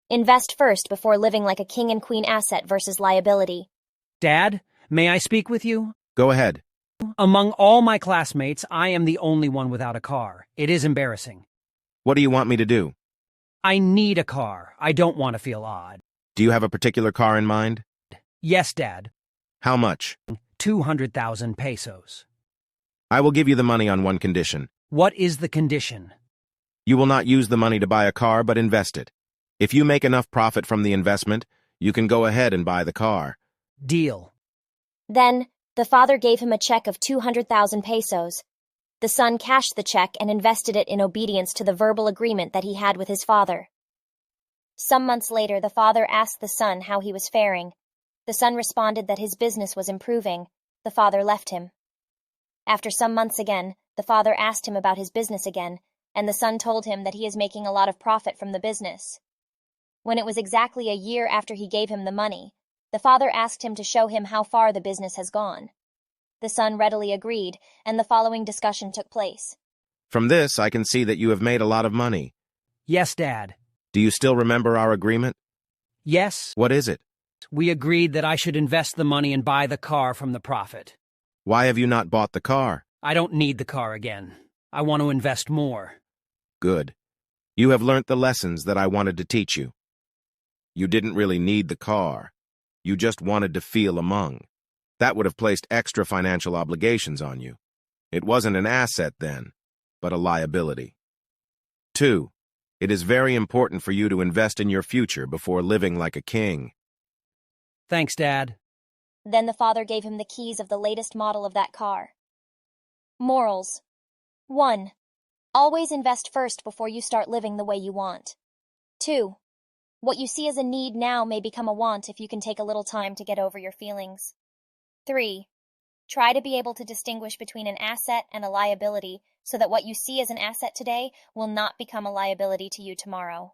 Invest first before living like a king and queen. Asset versus liability. Dad, may I speak with you? Go ahead. Among all my classmates, I am the only one without a car. It is embarrassing. What do you want me to do? I need a car. I don't want to feel odd. Do you have a particular car in mind? Yes, Dad. How much? 200,000 pesos. I will give you the money on one condition. What is the condition? You will not use the money to buy a car, but invest it. If you make enough profit from the investment, you can go ahead and buy the car. Deal. Then, the father gave him a check of 200,000 pesos. The son cashed the check and invested it in obedience to the verbal agreement that he had with his father. Some months later, the father asked the son how he was faring. The son responded that his business was improving. The father left him. After some months again, the father asked him about his business again, and the son told him that he is making a lot of profit from the business. When it was exactly a year after he gave him the money, the father asked him to show him how far the business has gone. The son readily agreed, and the following discussion took place. From this, I can see that you have made a lot of money. Yes, Dad. Do you still remember our agreement? Yes. What is it? We agreed that I should invest the money and buy the car from the profit. Why have you not bought the car? I don't need the car again. I want to invest more. Good. You have learnt the lessons that I wanted to teach you. You didn't really need the car. You just wanted to feel among. That would have placed extra financial obligations on you. It wasn't an asset then, but a liability. 2. It is very important for you to invest in your future before living like a king. Thanks, Dad. Then the father gave him the keys of the latest model of that car. Morals. 1. Always invest first before you start living the way you want. 2. What you see as a need now may become a want if you can take a little time to get over your feelings. 3. Try to be able to distinguish between an asset and a liability so that what you see as an asset today will not become a liability to you tomorrow.